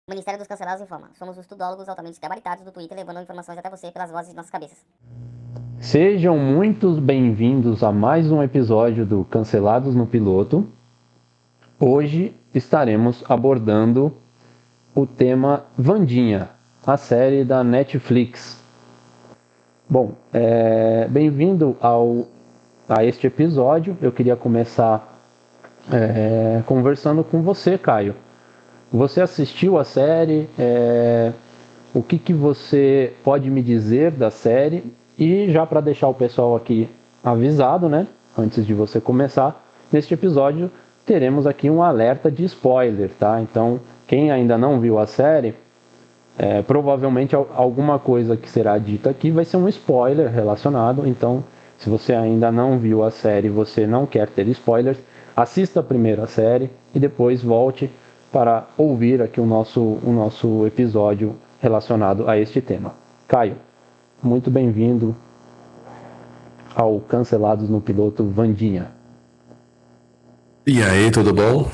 O Ministério dos Cancelados informa. Somos os tudólogos altamente gabaritados do Twitter, levando informações até você pelas vozes de nossas cabeças. Sejam muito bem-vindos a mais um episódio do Cancelados no Piloto. Hoje estaremos abordando o tema Wandinha, a série da Netflix. Bom, bem-vindo a este episódio. Eu queria começar conversando com você, Caio. Você assistiu a série? O que você pode me dizer da série? E já para deixar o pessoal aqui avisado, né? Antes de você começar, neste episódio teremos aqui um alerta de spoiler, tá? Então, quem ainda não viu a série, provavelmente alguma coisa que será dita aqui vai ser um spoiler relacionado. Então, se você ainda não viu a série e você não quer ter spoilers, assista primeiro a série e depois volte para ouvir aqui o nosso episódio relacionado a este tema. Caio, muito bem-vindo ao Cancelados no Piloto Wandinha. E aí, tudo bom?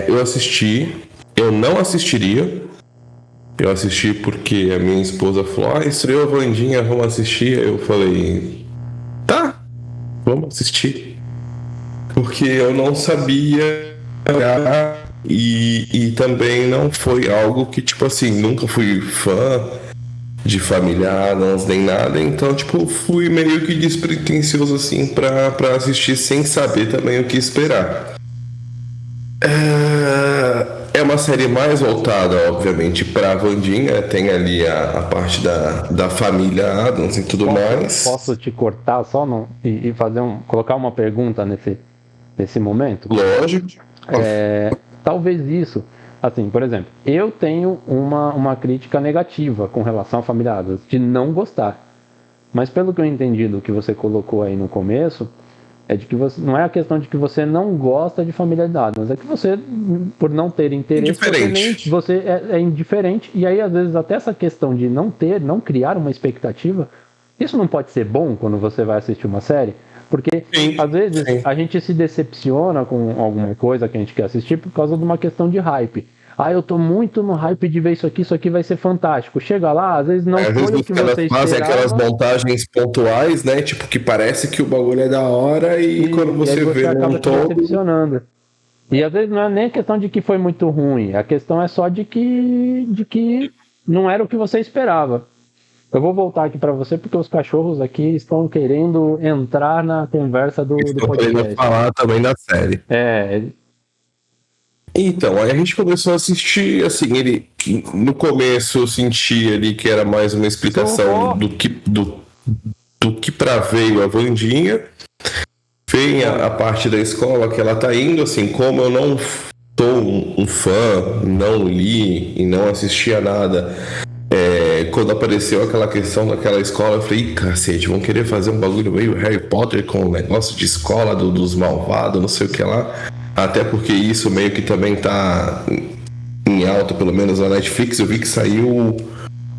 Eu assisti, eu não assistiria. Eu assisti porque a minha esposa falou: estreou a Wandinha, vamos assistir. Eu falei: tá, vamos assistir. Porque eu não sabia e também não foi algo que, tipo assim, nunca fui fã de Família Addams nem nada, então, tipo, fui meio que despretensioso, assim, pra assistir sem saber também o que esperar. É uma série mais voltada, obviamente, pra Wandinha, tem ali a parte da família Addams e tudo mais. Posso te cortar só e fazer colocar uma pergunta nesse momento? Lógico. Talvez isso, assim, por exemplo, eu tenho uma crítica negativa com relação à Família Addams, de não gostar. Mas pelo que eu entendi do que você colocou aí no começo, é de que você, não é a questão de que você não gosta de Família Addams, é que você, por não ter interesse, você é indiferente. E aí, às vezes, até essa questão de não criar uma expectativa, isso não pode ser bom quando você vai assistir uma série? Porque, às vezes, a gente se decepciona com alguma coisa que a gente quer assistir por causa de uma questão de hype. Eu tô muito no hype de ver isso aqui vai ser fantástico. Chega lá, às vezes não foi o que você esperava. Fazem aquelas montagens pontuais, né? Tipo, que parece que o bagulho é da hora e quando você vê acaba se decepcionando. E às vezes não é nem a questão de que foi muito ruim, a questão é só de que não era o que você esperava. Eu vou voltar aqui para você porque os cachorros aqui estão querendo entrar na conversa do podcast. Querendo falar também da série. Então, aí a gente começou a assistir, assim, ele no começo eu senti ali que era mais uma explicação do que pra veio a Wandinha. Vem a parte da escola que ela tá indo, assim, como eu não sou um fã, não li e não assisti a nada. Quando apareceu aquela questão daquela escola, eu falei: cacete, vão querer fazer um bagulho meio Harry Potter com o negócio de escola dos malvados, não sei o que lá. Até porque isso meio que também tá em alta, pelo menos na Netflix. Eu vi que saiu,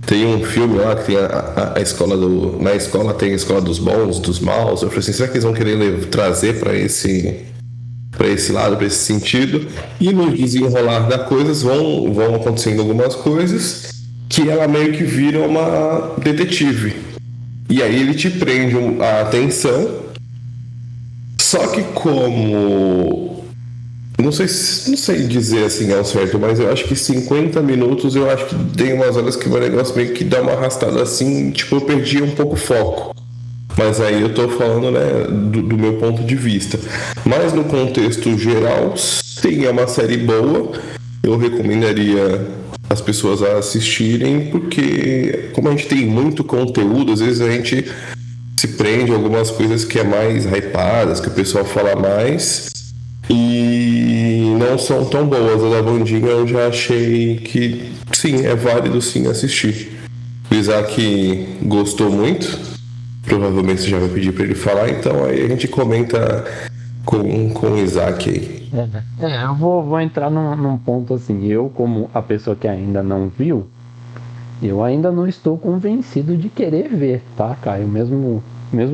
tem um filme lá que tem a escola na escola tem a escola dos bons, dos maus. Eu falei assim: será que eles vão querer trazer para esse lado, para esse sentido? E no desenrolar das coisas vão acontecendo algumas coisas que ela meio que vira uma detetive. E aí ele te prende a atenção. Só que como... Não sei dizer assim ao certo, mas eu acho que 50 minutos, eu acho que tem umas horas que o negócio meio que dá uma arrastada assim, tipo, eu perdi um pouco o foco. Mas aí eu tô falando, né, do meu ponto de vista. Mas no contexto geral, sim, é uma série boa. Eu recomendaria as pessoas a assistirem, porque como a gente tem muito conteúdo, às vezes a gente se prende a algumas coisas que é mais hypadas, que o pessoal fala mais, e não são tão boas. A da Wandinha eu já achei que sim, é válido sim assistir. O Isaac gostou muito, provavelmente você já vai pedir para ele falar, então aí a gente comenta com o Isaac aí. Eu vou entrar num ponto assim. Eu, como a pessoa que ainda não viu, eu ainda não estou convencido de querer ver, tá, Caio? Mesmo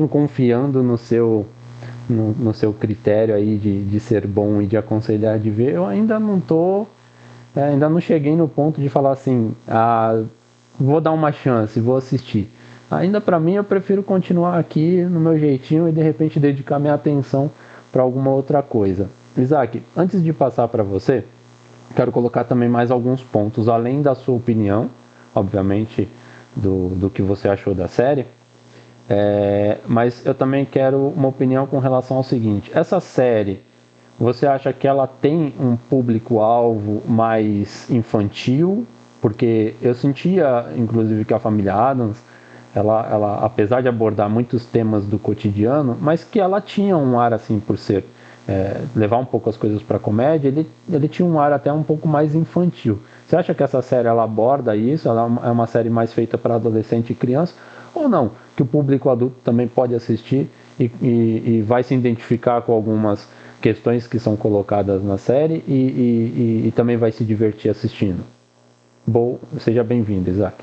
confiando no seu critério aí de ser bom e de aconselhar de ver, eu ainda não tô Ainda não cheguei no ponto de falar assim, vou dar uma chance, vou assistir. Ainda para mim, eu prefiro continuar aqui no meu jeitinho e de repente dedicar minha atenção para alguma outra coisa. Isaac, antes de passar para você, quero colocar também mais alguns pontos, além da sua opinião, obviamente, do que você achou da série. Mas eu também quero uma opinião com relação ao seguinte: essa série, você acha que ela tem um público-alvo mais infantil? Porque eu sentia, inclusive, que a família Adams, ela, apesar de abordar muitos temas do cotidiano, mas que ela tinha um ar assim, por ser levar um pouco as coisas para comédia, ele tinha um ar até um pouco mais infantil. Você acha que essa série ela aborda isso? Ela é uma série mais feita para adolescente e criança? Ou não? Que o público adulto também pode assistir e vai se identificar com algumas questões que são colocadas na série e também vai se divertir assistindo. Bom, seja bem-vindo, Isaac.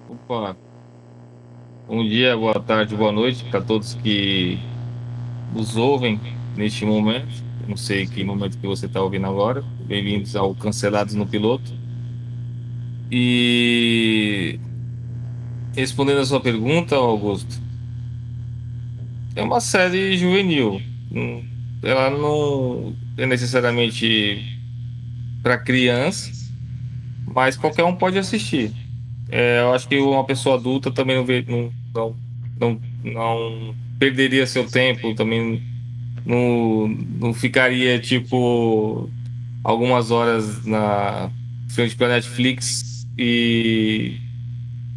Opa, bom dia, boa tarde, boa noite para todos que nos ouvem neste momento. Eu não sei que momento que você está ouvindo agora. Bem-vindos ao Cancelados no Piloto. E respondendo a sua pergunta, Augusto, é uma série juvenil. Ela não é necessariamente para criança, mas qualquer um pode assistir. Eu acho que uma pessoa adulta também não perderia seu tempo, também não ficaria tipo algumas horas na frente da Netflix e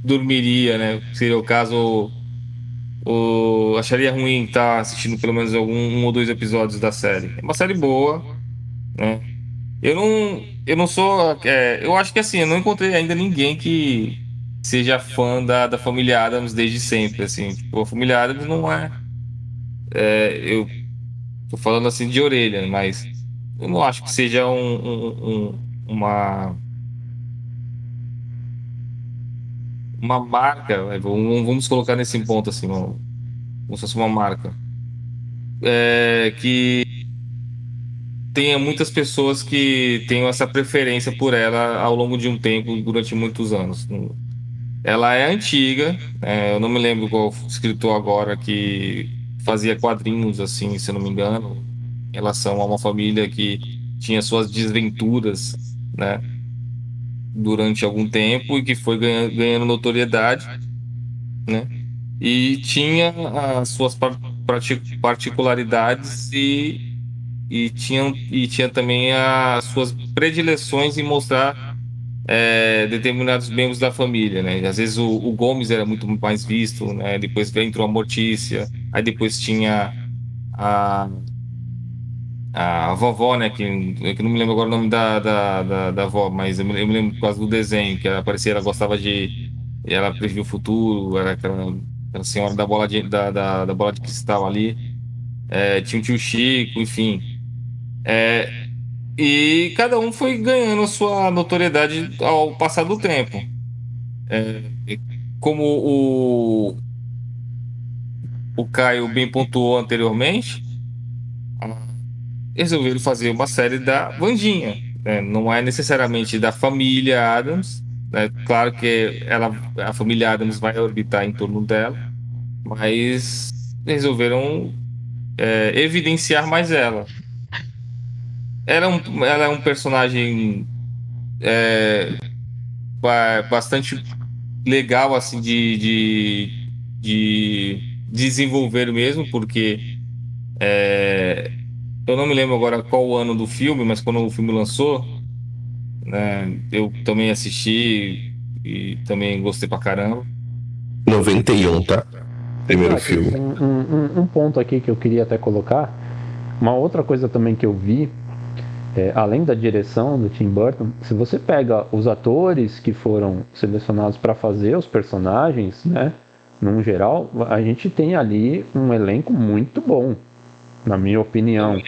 dormiria, né? Seria o caso, acharia ruim estar assistindo pelo menos um ou dois episódios da série. É uma série boa, né? Eu não sou. Eu acho que assim, eu não encontrei ainda ninguém que seja fã da família Adams desde sempre. Assim, tipo, a família Adams não é. Eu tô falando assim de orelha, mas eu não acho que seja uma marca. Vamos colocar nesse ponto assim, como se fosse uma marca. Que tenha muitas pessoas que tenham essa preferência por ela ao longo de um tempo, durante muitos anos. Ela é antiga, eu não me lembro qual escritor agora que fazia quadrinhos, assim, se eu não me engano, em relação a uma família que tinha suas desventuras, né, durante algum tempo e que foi ganhando notoriedade, né, e tinha as suas particularidades e tinha também as suas predileções em mostrar determinados membros da família, né? Às vezes o Gomes era muito mais visto, né? Depois entrou a Mortícia, aí depois tinha a, a vovó, né? Que não me lembro agora o nome da avó, mas eu me lembro por causa do desenho, que ela aparecia, ela gostava de. Ela previa o futuro, era aquela senhora da bola de cristal ali. Tinha o tio Chico, enfim. E cada um foi ganhando a sua notoriedade ao passar do tempo. E como o Caio bem pontuou anteriormente, resolveram fazer uma série da Wandinha, né? Não é necessariamente da família Adams, né? Claro que a família Adams vai orbitar em torno dela, mas resolveram evidenciar mais ela. Ela é um personagem bastante legal assim de desenvolver mesmo, porque eu não me lembro agora qual o ano do filme, mas quando o filme lançou, né, eu também assisti e também gostei pra caramba. 91, tá? Primeiro Isaac, filme. um ponto aqui que eu queria até colocar, uma outra coisa também que eu vi, além da direção do Tim Burton, se você pega os atores que foram selecionados para fazer os personagens, né, num geral, a gente tem ali um elenco muito bom, na minha opinião.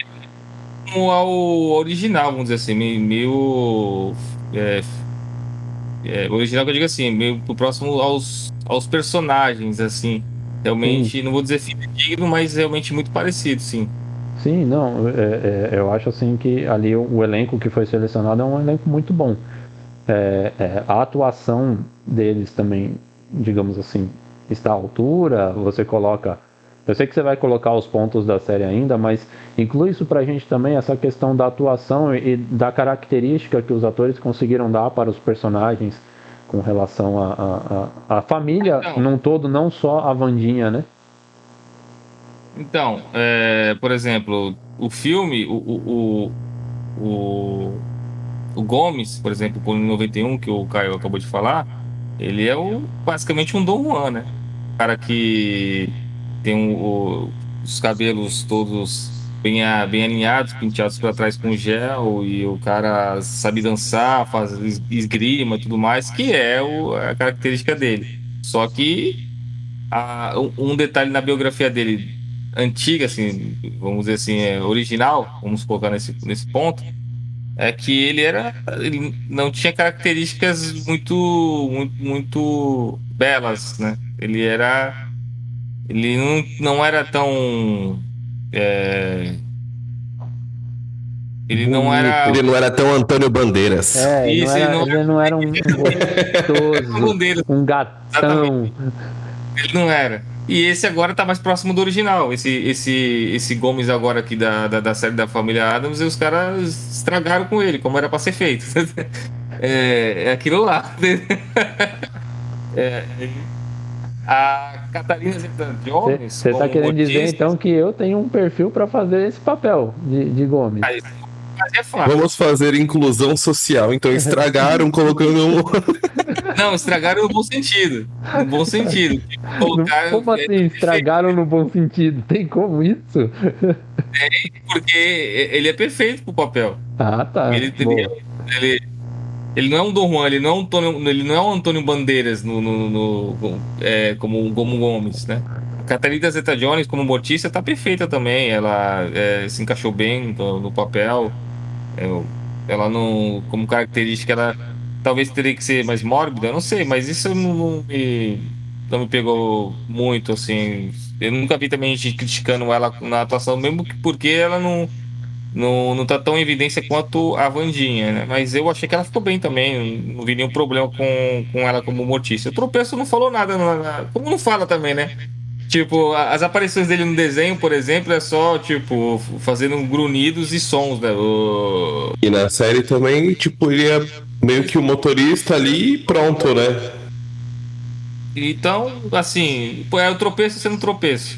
Como ao original, vamos dizer assim, meio original que eu digo assim, meio próximo aos personagens, assim. Realmente, não vou dizer fidedigno, mas realmente muito parecido, sim. Sim, não, eu acho assim que ali o elenco que foi selecionado é um elenco muito bom. A atuação deles também, digamos assim, está à altura. Você coloca. Eu sei que você vai colocar os pontos da série ainda, mas inclui isso pra gente também, essa questão da atuação e da característica que os atores conseguiram dar para os personagens com relação à família Então, num todo, não só a Wandinha, né? então, por exemplo, o filme, o, o Gomes, por exemplo, o Clone 91, que o Caio acabou de falar, ele é basicamente um Dom Juan, né? O cara que tem os cabelos todos bem alinhados, penteados para trás com gel, e o cara sabe dançar, faz esgrima e tudo mais, que é a característica dele. Só que um detalhe na biografia dele, antiga, assim, vamos dizer assim, original, vamos colocar nesse ponto, é que ele não tinha características muito belas, né? Ele não era tão, é, ele não era, Bonito. Ele não era tão Antônio Bandeiras. isso, Ele não era um era um gostoso, bandeira, um exatamente, gatão. ele não era. E esse agora tá mais próximo do original. Esse Gomes agora aqui da série da família Adams, e os caras estragaram com ele, como era pra ser feito. É aquilo lá. É, a Catarina Zeta-Jones, Você está como querendo dizer Mortícia, então que eu tenho um perfil para fazer esse papel de Gomes? mas é fácil. Vamos fazer inclusão social. Então estragaram colocando um. Não, estragaram no bom sentido. No bom sentido. Tipo, colocaram. Como assim estragaram no bom sentido? Tem como isso? Porque ele é perfeito pro papel. Ah, tá. Boa. Ele, ele não é um Dom Juan, ele não é um Antônio Bandeiras como um Gomes, né? A Catarina Zeta-Jones, como Mortícia, tá perfeita também. Ela se encaixou bem no papel. Eu- Ela não, como característica, ela talvez teria que ser mais mórbida, eu não sei, mas isso não me pegou muito, assim. Eu nunca vi também gente criticando ela na atuação, mesmo porque ela não tá tão em evidência quanto a Wandinha, né? Mas eu achei que ela ficou bem também, não vi nenhum problema com ela como Mortícia. O Tropeço não falou nada, como não fala também, né? Tipo, as aparições dele no desenho, por exemplo, é só, tipo, fazendo grunhidos e sons, né? E na série também, tipo, ele é meio que o motorista ali e pronto, né? Então, assim, pô, é o tropeço sendo tropeço.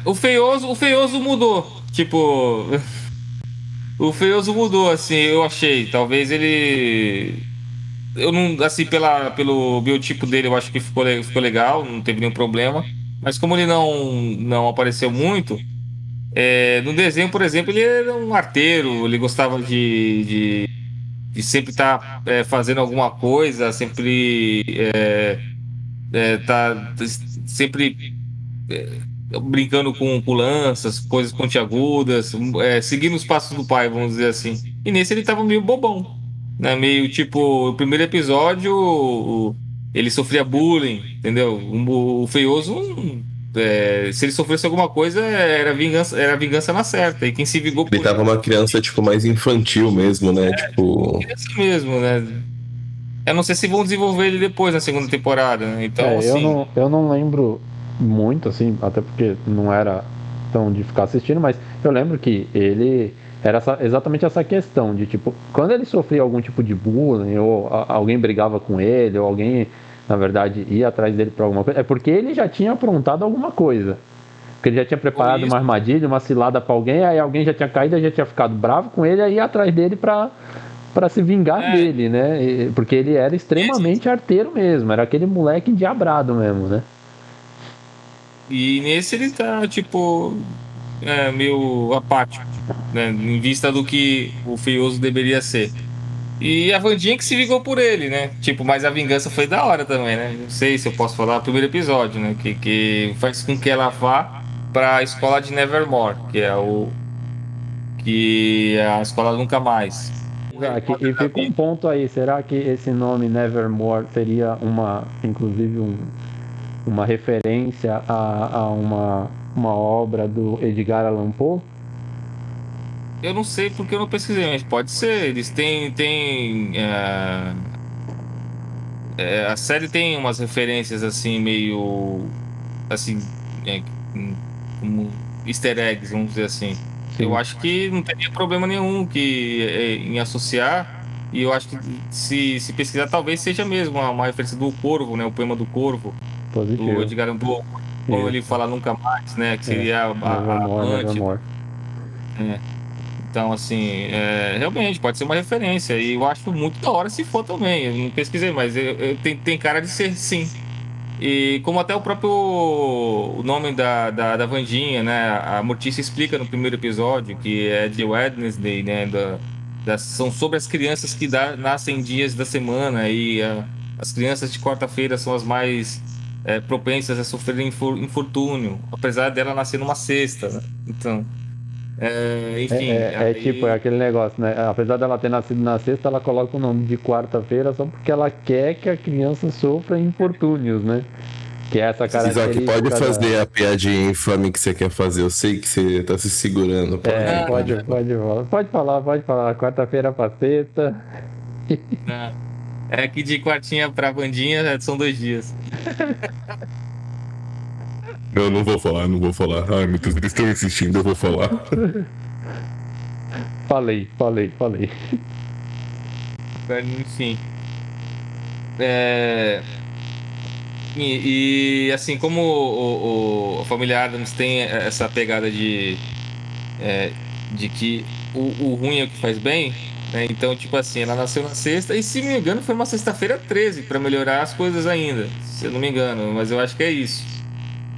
O feioso mudou. Tipo, o feioso mudou, assim, eu achei. Talvez ele. Eu não, assim, pelo biotipo dele, eu acho que ficou legal, não teve nenhum problema. Mas como ele não apareceu muito, no desenho, por exemplo, ele era um arteiro, ele gostava de sempre estar fazendo alguma coisa, sempre tá sempre brincando com lanças, coisas pontiagudas, seguindo os passos do pai, vamos dizer assim. E nesse ele tava meio bobão, né? Meio tipo, o primeiro episódio ele sofria bullying, entendeu? O feioso, se ele sofresse alguma coisa, era vingança na certa. E quem se vingou Ele por tava uma criança, tipo, mais infantil mesmo, né? Tipo. ele é assim mesmo, né? Eu não sei se vão desenvolver ele depois na segunda temporada, né? Então, assim. Eu não lembro muito, assim, até porque não era tão de ficar assistindo, mas eu lembro que ele era exatamente essa questão de, tipo, quando ele sofria algum tipo de bullying, ou alguém brigava com ele, ou alguém, na verdade, ia atrás dele pra alguma coisa, é porque ele já tinha aprontado alguma coisa. Porque ele já tinha Ou preparado isso, uma armadilha, uma cilada pra alguém, aí alguém já tinha caído, já tinha ficado bravo com ele, aí ia atrás dele pra se vingar é, dele, né? Porque ele era extremamente arteiro mesmo, era aquele moleque endiabrado mesmo, né? e nesse ele tá, tipo, meio apático, né? Em vista do que o feioso deveria ser. E a Wandinha que se vingou por ele, né? Tipo, mas a vingança foi da hora também, né? Não sei se eu posso falar o primeiro episódio, né? Que faz com que ela vá pra escola de Nevermore, que é a escola Nunca Mais. O Harry Isaac, Potter e da fica um vida. ponto aí, será que esse nome Nevermore seria inclusive uma referência a uma uma obra do Edgar Allan Poe? Eu não sei porque eu não pesquisei, mas pode ser. Eles têm a série tem umas referências assim, meio. Assim. é, como easter eggs, vamos dizer assim. Sim. Eu acho que não teria problema nenhum em associar. E eu acho que se pesquisar, talvez seja mesmo uma referência do Corvo, né? O poema do Corvo, do Positivo. Edgar Allan Poe. Quando ele fala nunca mais, né? Que seria a Nevermore, amante. Nevermore. Então, assim, realmente pode ser uma referência. E eu acho muito da hora se for também. Eu não pesquisei, mas tem cara de ser sim. E como até o próprio o nome da Wandinha, né? A Mortícia explica no primeiro episódio que é de Wednesday, né? São sobre as crianças que nascem dias da semana. E as crianças de quarta-feira são as mais propensas a sofrer infortúnio, apesar dela nascer numa sexta, né? Então. Enfim, Tipo, é aquele negócio, né? Apesar dela ter nascido na sexta, ela coloca o nome de quarta-feira só porque ela quer que a criança sofra infortúnios, né? Que é essa característica. Isaac, pode fazer a piadinha infame que você quer fazer. Eu sei que você tá se segurando. Pode falar. Quarta-feira pra sexta. É que de quartinha pra Vandinha são 2 dias. Eu não vou falar. Ai, meu Deus, eles estão insistindo, eu vou falar. Falei. Enfim. E assim, como a família Adams tem essa pegada de que o ruim é o que faz bem, né? Então, tipo assim, ela nasceu na sexta, e se não me engano, foi uma sexta-feira 13 pra melhorar as coisas ainda. Se eu não me engano, mas eu acho que é isso.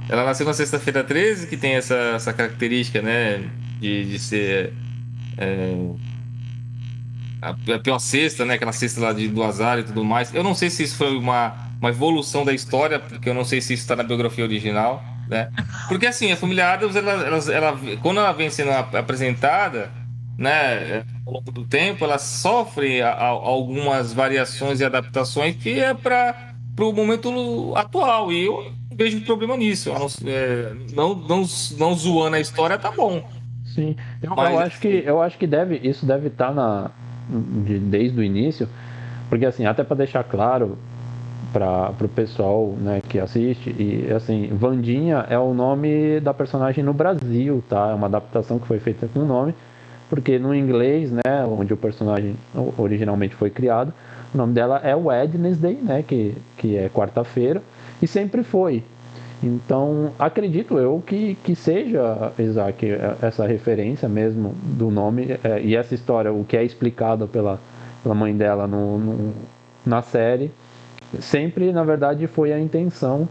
Ela nasceu na sexta-feira 13, que tem essa característica, né? De ser a pior cesta, né? Aquela cesta lá do azar e tudo mais. Eu não sei se isso foi uma evolução da história, porque eu não sei se isso está na biografia original, né? Porque assim, a família Adams, quando ela vem sendo apresentada, né? Ao longo do tempo, ela sofre algumas variações e adaptações que é para o momento atual. E eu não vejo problema nisso. Não zoando a história, tá bom. Sim, Mas, eu acho que isso deve estar desde o início, porque assim, até para deixar claro para o pessoal, né, que assiste, e assim, Wandinha é o nome da personagem no Brasil, tá? É uma adaptação que foi feita com o nome, porque no inglês, né, onde o personagem originalmente foi criado, o nome dela é Wednesday, né, que é quarta-feira, e sempre foi. Então, acredito eu que seja, Isaac, essa referência mesmo do nome, e essa história, o que é explicado pela mãe dela na série, sempre, na verdade, foi a intenção,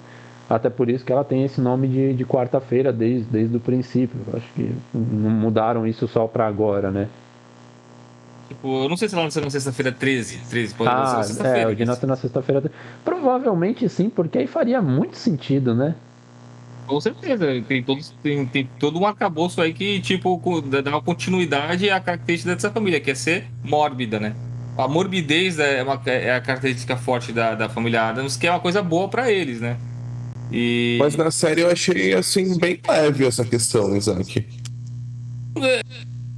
até por isso que ela tem esse nome de quarta-feira desde o princípio. Acho que não mudaram isso só para agora, né? tipo, eu não sei se ela nasceu na sexta-feira 13. Pode nascer na sexta-feira. O de nascer na sexta-feira. Provavelmente sim, porque aí faria muito sentido, né? Com certeza. Tem todo um arcabouço aí que, tipo, dá uma continuidade à característica dessa família, que é ser mórbida, né? A morbidez é a característica forte da família Adams, que é uma coisa boa pra eles, né? Mas na série eu achei, assim, bem leve essa questão, Isaac.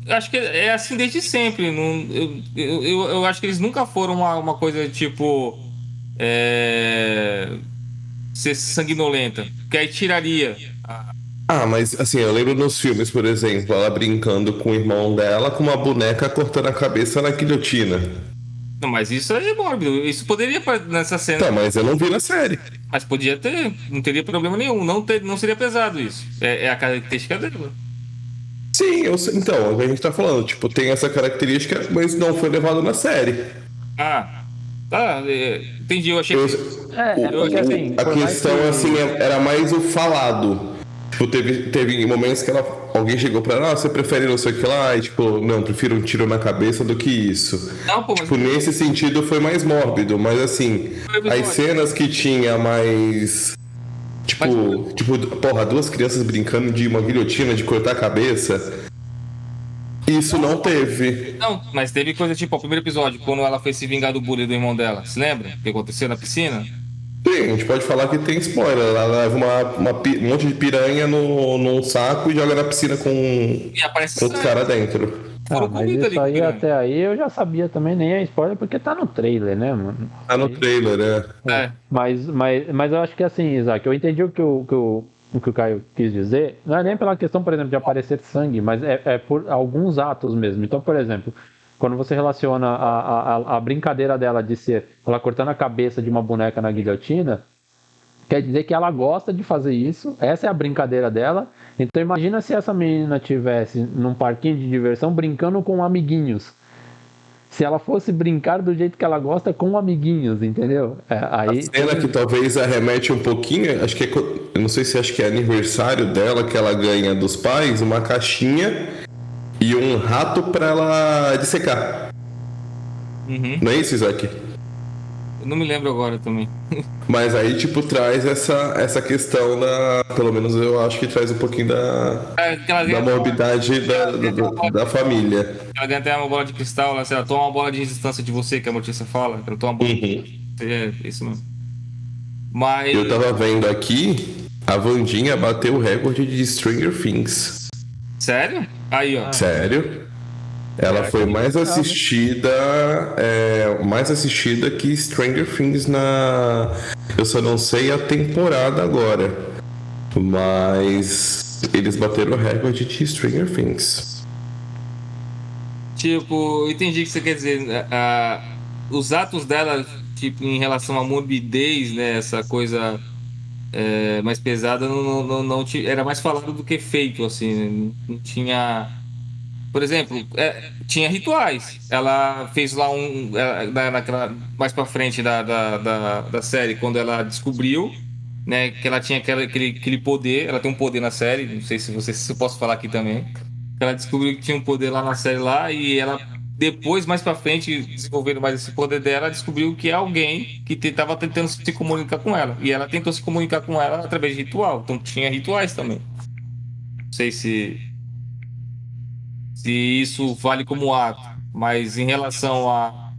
Acho que é assim desde sempre. Eu acho que eles nunca foram uma coisa tipo. Ser sanguinolenta. Que aí tiraria. Ah, mas assim, eu lembro nos filmes, por exemplo, ela brincando com o irmão dela com uma boneca cortando a cabeça na guilhotina. Não, mas isso é mórbido. Isso poderia nessa cena. Tá, mas eu não vi na série. Mas podia ter. Não teria problema nenhum. Não seria pesado isso. É a característica dela. Sim, então, é o que a gente tá falando, tipo, tem essa característica, mas não foi levado na série. Ah. Tá, entendi. Eu achei que. Porque assim, A questão, assim, era mais o falado. Tipo, teve momentos que alguém chegou pra ela, você prefere não sei o que lá, e tipo, não, prefiro um tiro na cabeça do que isso. Não, pô, tipo, nesse sentido foi mais mórbido, mas assim, as cenas que tinha mais. Tipo, porra, 2 crianças brincando de uma guilhotina, de cortar a cabeça. Isso não teve. Não, mas teve coisa tipo, o primeiro episódio, quando ela foi se vingar do bullying do irmão dela. Se lembra? O que aconteceu na piscina? Sim, a gente pode falar que tem spoiler. Ela leva um monte de piranha num saco e joga na piscina com E aparece outros caras dentro. Foram mas comigo ali isso com aí piranha. até aí eu já sabia também, nem é spoiler, porque tá no trailer, né, mano? Tá no trailer, né? É. Mas eu acho que assim, Isaac, eu entendi o que o Caio quis dizer. Não é nem pela questão, por exemplo, de aparecer sangue, mas é por alguns atos mesmo. Então, por exemplo, quando você relaciona a brincadeira dela de ser ela cortando a cabeça de uma boneca na guilhotina, quer dizer que ela gosta de fazer isso, essa é a brincadeira dela. Então imagina se essa menina tivesse num parquinho de diversão brincando com amiguinhos. Se ela fosse brincar do jeito que ela gosta com amiguinhos, entendeu? Aí Cena que talvez arremete um pouquinho, acho que eu não sei se acho que é aniversário dela que ela ganha dos pais, uma caixinha e um rato pra ela dissecar. Uhum. Não é isso, Isaac? Eu não me lembro agora também. Mas aí, tipo, traz essa questão pelo menos eu acho que traz um pouquinho Que ela da ganha, morbidade da família. ela ganha até uma bola de cristal, ela toma uma bola de distância de você, que a notícia fala. Ela toma uma bola Uhum. É isso mesmo. Mas. Eu tava vendo aqui, a Wandinha bateu o recorde de Stranger Things. Sério? Aí, ó. Sério? Ela foi mais assistida que Stranger Things na... Eu só não sei a temporada agora. Mas eles bateram o recorde de Stranger Things. Tipo, eu entendi o que você quer dizer. Os atos dela, tipo, em relação à morbidez, né? Essa coisa mais pesada, era mais falado do que feito, assim. Né? Não tinha. Por exemplo, tinha rituais. Ela fez lá naquela, mais pra frente da série, quando ela descobriu, né, que ela tinha aquele poder. Ela tem um poder na série, não sei se eu posso falar aqui também. Ela descobriu que tinha um poder lá na série lá e ela depois, mais pra frente, desenvolvendo mais esse poder dela, descobriu que é alguém que estava tentando se comunicar com ela. E ela tentou se comunicar com ela através de ritual. Então tinha rituais também. Não sei se isso vale como ato, mas em relação a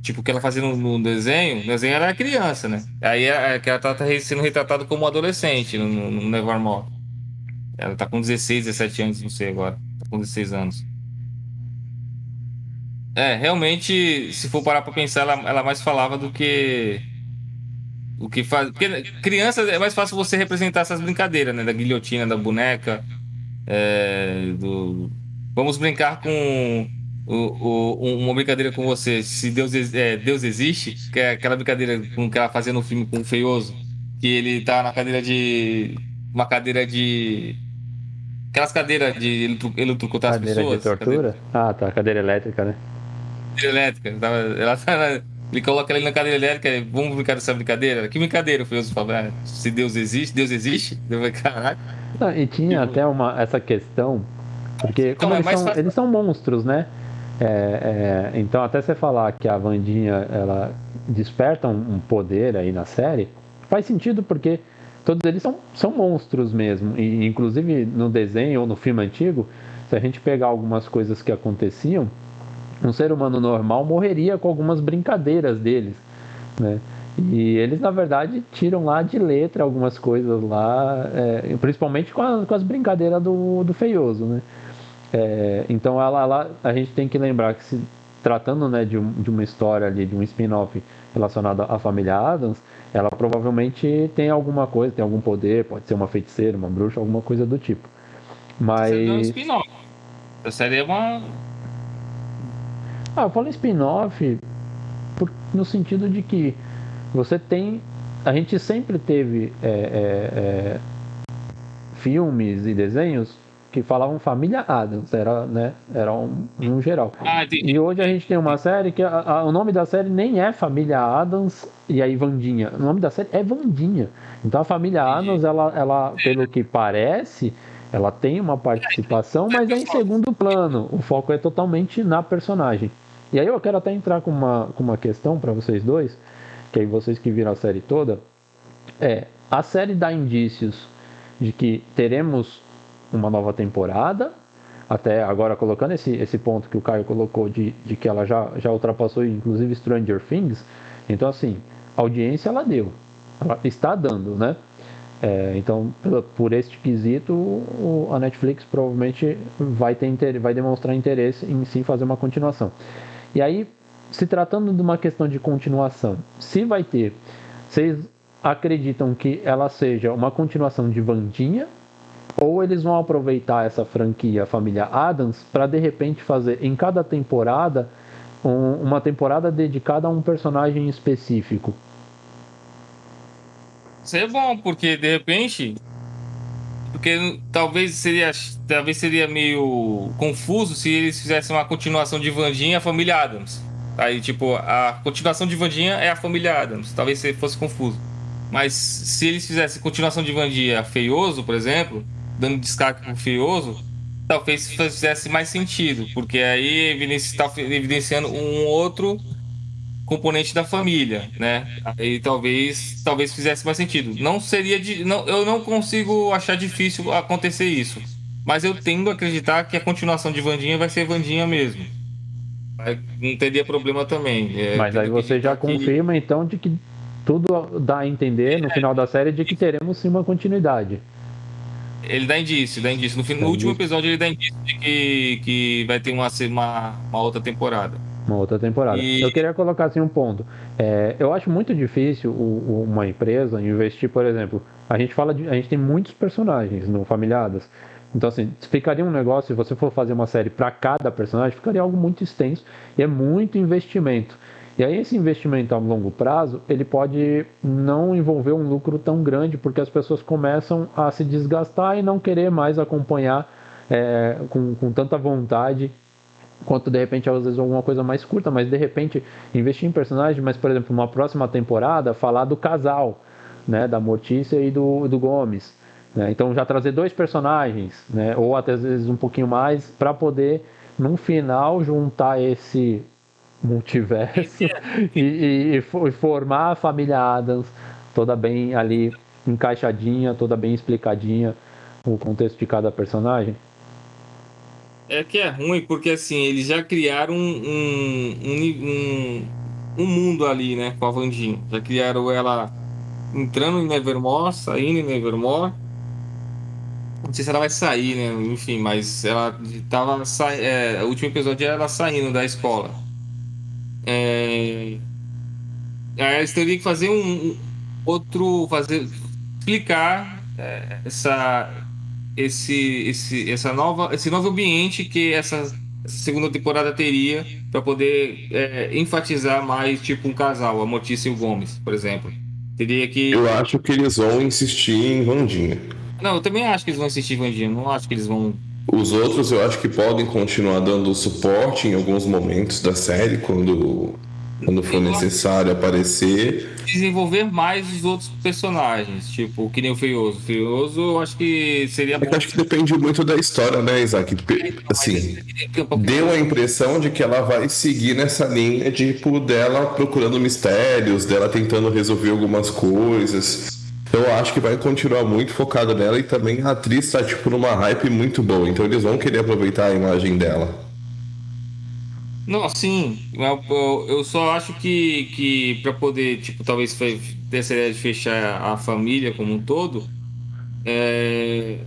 tipo o que ela fazia no desenho, o desenho era criança, né? Aí que ela tá sendo retratada como adolescente no Nevermore. Ela tá com 16, 17 anos, não sei agora. Tá com 16 anos. Realmente, se for parar pra pensar, ela mais falava do que o que faz. Porque criança é mais fácil você representar essas brincadeiras, né? Da guilhotina, da boneca, vamos brincar com uma brincadeira com você. Se Deus existe, que é aquela brincadeira que ela fazia no filme com o Feioso, que ele tá na cadeira de. Uma cadeira de. Aquelas cadeiras de eletrocutar as cadeira de pessoas. tortura? Ah, tá, cadeira elétrica, né? Cadeira elétrica. Ele coloca ele na cadeira elétrica. Vamos brincar dessa brincadeira? Que brincadeira? O Feioso fala: se Deus existe, Deus existe? Eu falei, caralho. Não, e tinha até essa questão, porque como eles são monstros, né? Então até você falar que a Wandinha ela desperta um poder aí na série, faz sentido porque todos eles são monstros mesmo. E inclusive no desenho ou no filme antigo, se a gente pegar algumas coisas que aconteciam, um ser humano normal morreria com algumas brincadeiras deles, né? E eles, na verdade, tiram lá de letra algumas coisas lá, principalmente com as brincadeiras do Feioso, né? Então a gente tem que lembrar que, se tratando, né, de uma história ali, de um spin-off relacionado à família Addams, ela provavelmente tem alguma coisa, tem algum poder, pode ser uma feiticeira, uma bruxa, alguma coisa do tipo. Mas... Essa é um spin-off. Essa série é uma... eu falo spin-off no sentido de que você tem... A gente sempre teve filmes e desenhos que falavam família Addams, era um geral. E hoje a gente tem uma série que o nome da série nem é Família Addams e aí Wandinha. O nome da série é Wandinha. Então a família Addams, ela pelo que parece, ela tem uma participação, mas é em segundo plano. O foco é totalmente na personagem. E aí eu quero até entrar com uma questão para vocês dois, que aí vocês que viram a série toda, a série dá indícios de que teremos uma nova temporada, até agora colocando esse ponto que o Caio colocou de que ela já ultrapassou inclusive Stranger Things. Então assim, audiência ela deu, ela está dando, né? Então, por este quesito, a Netflix provavelmente vai demonstrar interesse em sim fazer uma continuação. E aí, se tratando de uma questão de continuação, se vai ter, vocês acreditam que ela seja uma continuação de Wandinha? Ou eles vão aproveitar essa franquia Família Addams para de repente fazer em cada temporada uma temporada dedicada a um personagem específico? Isso é bom, porque de repente. Porque talvez seria meio confuso se eles fizessem uma continuação de Wandinha e a Família Addams. Aí, tipo, a continuação de Wandinha é a Família Addams. Talvez fosse confuso. Mas se eles fizessem continuação de Wandinha Feioso, por exemplo, dando destaque pro Feioso, talvez fizesse mais sentido. Porque aí está evidenciando um outro componente da família, né? Aí talvez fizesse mais sentido. Não seria não, eu não consigo achar difícil acontecer isso, mas eu tendo a acreditar que a continuação de Wandinha vai ser Wandinha mesmo. Aí não teria problema também. Mas aí você já confirma então de que tudo dá a entender no final da série de que teremos sim uma continuidade. Ele dá indício. No último episódio ele dá indício de que vai ter uma outra temporada. Uma outra temporada. Eu queria colocar assim um ponto. Eu acho muito difícil uma empresa investir, por exemplo, a gente tem muitos personagens no Familiadas. Então, assim, ficaria um negócio, se você for fazer uma série para cada personagem, ficaria algo muito extenso e é muito investimento. E aí esse investimento a longo prazo, ele pode não envolver um lucro tão grande, porque as pessoas começam a se desgastar e não querer mais acompanhar com tanta vontade quanto de repente às vezes alguma coisa mais curta, mas de repente investir em personagem, mas por exemplo numa próxima temporada falar do casal, né, da Mortícia e do Gomes, né? Então já trazer 2 personagens, né, ou até às vezes um pouquinho mais, para poder no final juntar esse multiverso e formar a família Addams toda bem ali encaixadinha, toda bem explicadinha o contexto de cada personagem. É que é ruim, porque assim, eles já criaram um mundo ali, né, com a Wandinha. Já criaram ela entrando em Nevermore, saindo em Nevermore. Não sei se ela vai sair, né, enfim, mas ela tava... o último episódio era ela saindo da escola. Aí eles teriam que fazer explicar esse novo ambiente que essa segunda temporada teria para poder enfatizar mais tipo um casal, a Mortícia e o Gomes, por exemplo. Teria que... Eu acho que eles vão insistir em Wandinha. Não, eu também acho que eles vão assistir Wandinha, não acho que eles vão... Os outros eu acho que podem continuar dando suporte em alguns momentos da série, quando for necessário aparecer. Desenvolver mais os outros personagens, tipo, que nem o Feioso. O Feioso eu acho que seria bom. Eu acho que depende muito da história, né, Isaac? Assim, deu a impressão de que ela vai seguir nessa linha tipo, dela procurando mistérios, dela tentando resolver algumas coisas. Eu acho que vai continuar muito focado nela e também a atriz tá tipo numa hype muito boa, então eles vão querer aproveitar a imagem dela. Não, sim, eu só acho que para poder, tipo, talvez ter essa ideia de fechar a família como um todo,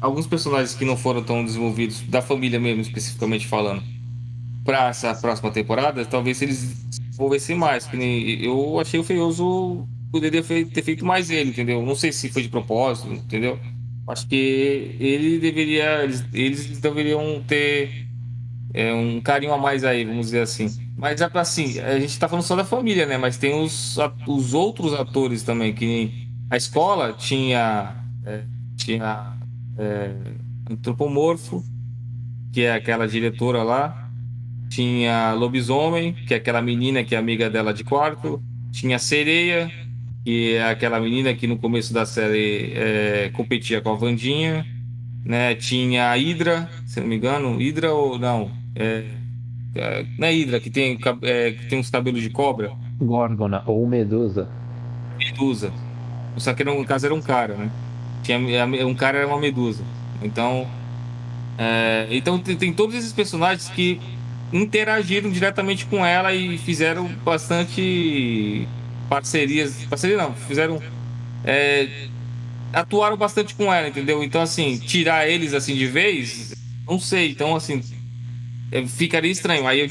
alguns personagens que não foram tão desenvolvidos, da família mesmo, especificamente falando, para essa próxima temporada, talvez eles desenvolvessem mais. Que nem eu achei o Feioso poderia ter feito mais ele, entendeu? Não sei se foi de propósito, entendeu? Acho que eles deveriam ter um carinho a mais aí, vamos dizer assim. Mas assim, a gente tá falando só da família, né? Mas tem os outros atores também, que nem a escola tinha Antropomorfo, que é aquela diretora lá. Tinha Lobisomem, que é aquela menina que é amiga dela de quarto. Tinha Sereia, que é aquela menina que no começo da série competia com a Wandinha, né? Tinha a Hydra, se não me engano, Hydra ou não? Não é Hydra, que tem uns cabelos de cobra? Górgona ou Medusa. Medusa. Só que no caso era um cara, né? Um cara era uma medusa. Então tem todos esses personagens que interagiram diretamente com ela e fizeram bastante parceria não, fizeram, é, atuaram bastante com ela, entendeu? Então, assim, tirar eles assim de vez, não sei. Então, assim, ficaria estranho. Aí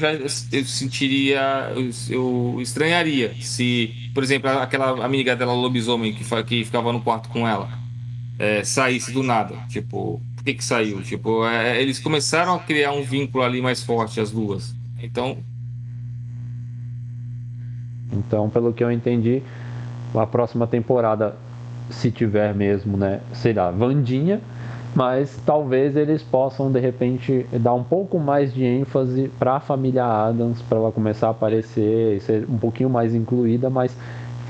eu sentiria, eu estranharia se, por exemplo, aquela amiga dela, lobisomem, que ficava no quarto com ela, saísse do nada. Tipo, por que que saiu? Tipo, eles começaram a criar um vínculo ali mais forte, as duas. Então, Então, pelo que eu entendi, a próxima temporada, se tiver mesmo, né, será Wandinha, mas talvez eles possam de repente dar um pouco mais de ênfase para a família Adams, para ela começar a aparecer e ser um pouquinho mais incluída, mas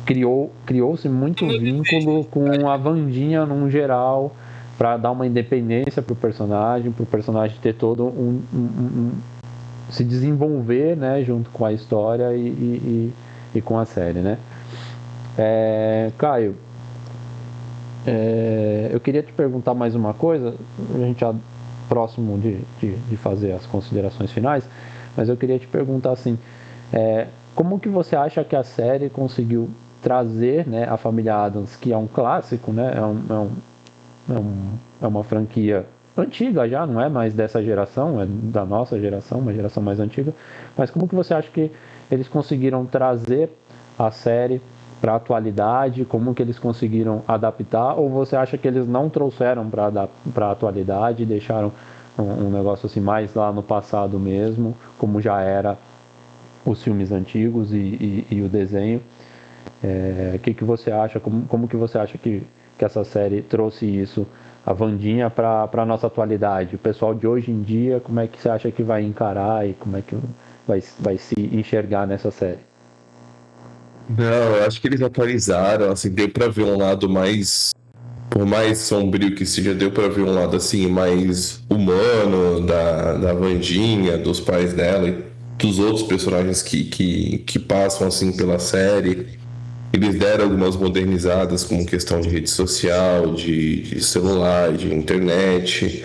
criou-se muito vínculo com a Wandinha num geral, para dar uma independência para o personagem ter todo se desenvolver, né, junto com a história e com a série, né? Caio, eu queria te perguntar mais uma coisa, a gente já próximo de fazer as considerações finais, mas eu queria te perguntar assim, como que você acha que a série conseguiu trazer, né, a família Adams, que é um clássico, né, é uma franquia antiga já, não é mais dessa geração, é da nossa geração, uma geração mais antiga, mas como que você acha que eles conseguiram trazer a série para a atualidade, como que eles conseguiram adaptar, ou você acha que eles não trouxeram para a atualidade e deixaram um negócio assim mais lá no passado mesmo, como já era os filmes antigos e o desenho? O que você acha, como que você acha que essa série trouxe isso, a Wandinha, para a nossa atualidade? O pessoal de hoje em dia, como é que você acha que vai encarar e como é que vai se enxergar nessa série? Não, eu acho que eles atualizaram, assim, deu pra ver um lado mais, por mais sombrio que seja, deu pra ver um lado, assim, mais humano da Wandinha, dos pais dela e dos outros personagens que passam, assim, pela série. Eles deram algumas modernizadas, como questão de rede social, de celular, de internet.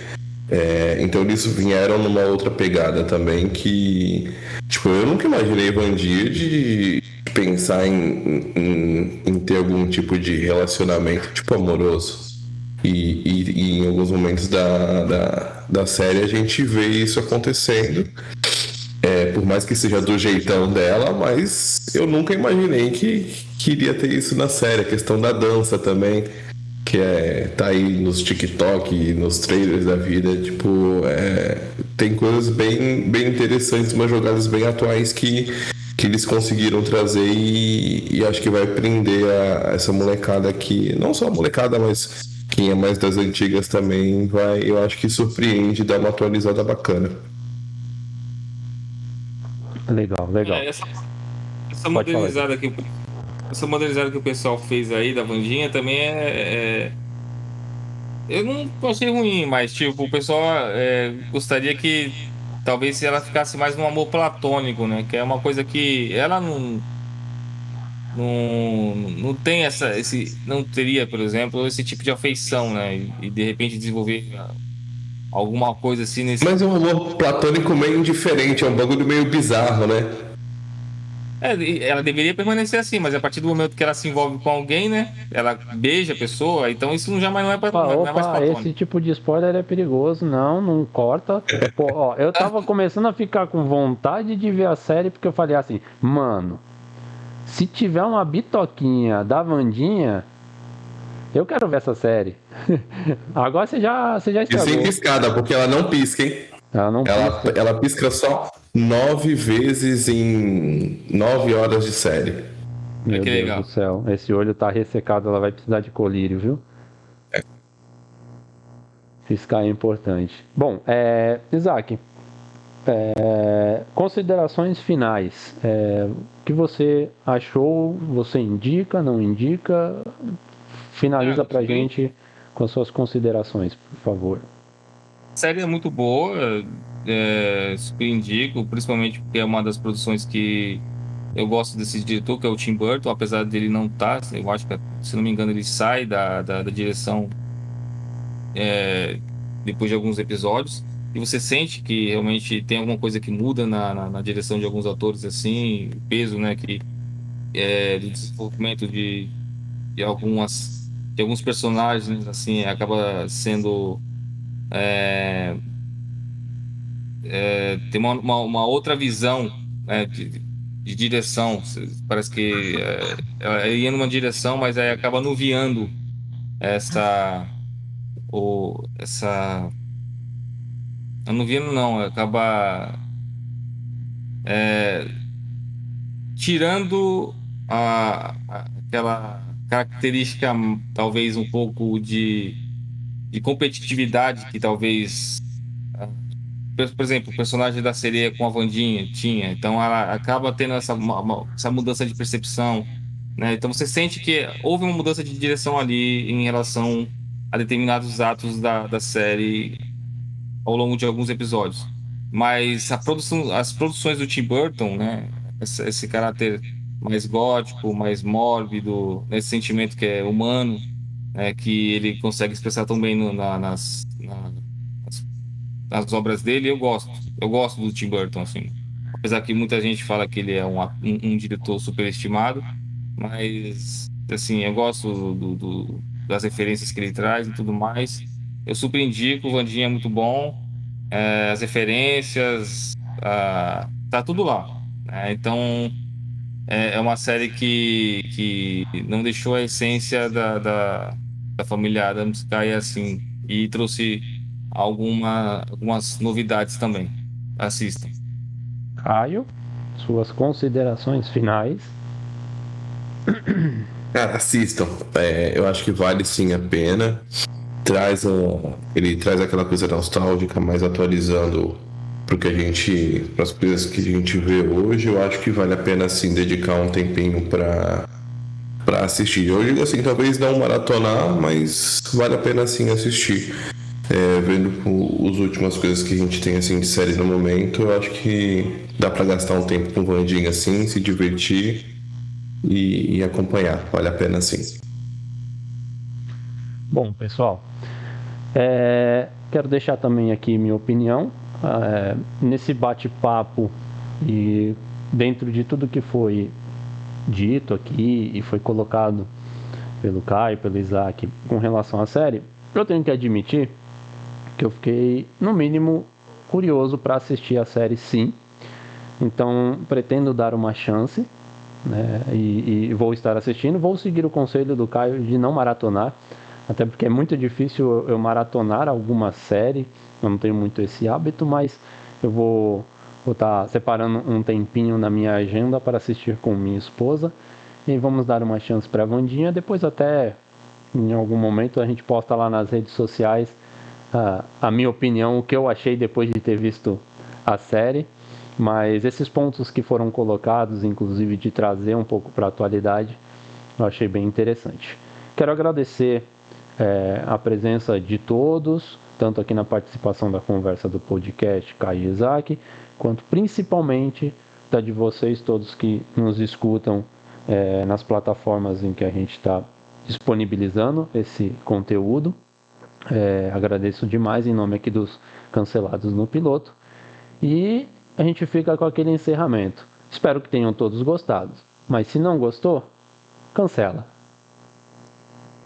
Então eles vieram numa outra pegada também que, tipo, eu nunca imaginei Vandir de pensar em ter algum tipo de relacionamento, tipo, amoroso. E em alguns momentos da série a gente vê isso acontecendo. Por mais que seja do jeitão dela, mas eu nunca imaginei que iria ter isso na série. A questão da dança também, que tá aí nos TikTok, nos trailers da vida, tipo, tem coisas bem interessantes, umas jogadas bem atuais que eles conseguiram trazer e acho que vai prender essa molecada aqui, não só a molecada, mas quem é mais das antigas também vai, eu acho que surpreende, dá uma atualizada bacana. Legal, legal. essa, essa Pode falar. modernizada que essa modernizada que o pessoal fez aí da Wandinha também eu não achei ruim, mas tipo, o pessoal gostaria que talvez se ela ficasse mais no amor platônico, né? Que é uma coisa que ela não tem não teria, por exemplo, esse tipo de afeição, né? E de repente desenvolver alguma coisa assim nesse. Mas é um amor platônico meio indiferente, é um bagulho meio bizarro, né? Ela deveria permanecer assim, mas a partir do momento que ela se envolve com alguém, né? Ela beija a pessoa, então isso já não não é mais Opa, esse platônico. tipo de spoiler é perigoso. Não corta. Pô, ó, eu tava começando a ficar com vontade de ver a série porque eu falei assim, mano, se tiver uma bitoquinha da Wandinha, eu quero ver essa série. Agora você já E sem estragou. piscada, porque ela não pisca, hein? Ela não pisca. Ela pisca só 9 vezes em 9 horas de série. Meu Que Deus do legal. céu, esse olho tá ressecado, ela vai precisar de colírio, viu? Piscar é importante. Bom, Isaac, considerações finais. O que você achou? Você indica, não indica? Finaliza pra Sim. gente com as suas considerações, por favor. A série é muito boa, super indico, principalmente porque é uma das produções que eu gosto desse diretor, que é o Tim Burton, apesar dele não estar, eu acho que, se não me engano, ele sai da direção depois de alguns episódios, e você sente que realmente tem alguma coisa que muda na direção de alguns atores, assim, o peso, né, do desenvolvimento de alguns personagens, assim, acaba sendo tem uma outra visão, né, de direção. Parece que ela ia numa direção, mas aí acaba anuviando essa essa anuviando não, acaba tirando aquela característica, talvez um pouco de competitividade que talvez, por exemplo, o personagem da sereia com a Wandinha tinha. Então ela acaba tendo essa mudança de percepção, né? Então você sente que houve uma mudança de direção ali em relação a determinados atos da série ao longo de alguns episódios. Mas as produções do Tim Burton, né? Esse caráter mais gótico, mais mórbido, esse sentimento que é humano, né? Que ele consegue expressar tão bem nas obras dele, eu gosto. Eu gosto do Tim Burton, assim. Apesar que muita gente fala que ele é um diretor superestimado, mas, assim, eu gosto das referências que ele traz e tudo mais. Eu super indico, o Vandinha é muito bom. As referências, tá tudo lá, né? Então, é uma série que não deixou a essência da família Addams cair assim, e trouxe algumas novidades também. Assistam. Caio, suas considerações finais. Cara, assistam. Eu acho que vale sim a pena. Ele traz aquela coisa nostálgica, mas atualizando para as coisas que a gente vê hoje. Eu acho que vale a pena sim dedicar um tempinho para assistir. Eu digo assim, talvez não maratonar, mas vale a pena sim assistir. Vendo as últimas coisas que a gente tem assim de série no momento, eu acho que dá para gastar um tempo com o Vandinha assim, se divertir e acompanhar. Vale a pena sim. Bom, pessoal, quero deixar também aqui minha opinião. Nesse bate-papo e dentro de tudo que foi dito aqui e foi colocado pelo Caio, pelo Isaac com relação à série, eu tenho que admitir que eu fiquei, no mínimo, curioso para assistir a série, sim. Então, pretendo dar uma chance, né? E vou estar assistindo. Vou seguir o conselho do Caio de não maratonar, até porque é muito difícil eu maratonar alguma série. Eu não tenho muito esse hábito, mas eu vou estar separando um tempinho na minha agenda para assistir com minha esposa. E vamos dar uma chance para a Wandinha. Depois, até em algum momento, a gente posta lá nas redes sociais a minha opinião, o que eu achei depois de ter visto a série. Mas esses pontos que foram colocados, inclusive de trazer um pouco para a atualidade, eu achei bem interessante. Quero agradecer a presença de todos, tanto aqui na participação da conversa do podcast Caio e Isaac, quanto principalmente da de vocês todos que nos escutam nas plataformas em que a gente está disponibilizando esse conteúdo. Agradeço demais em nome aqui dos Cancelados no Piloto. E a gente fica com aquele encerramento. Espero que tenham todos gostado. Mas se não gostou, cancela.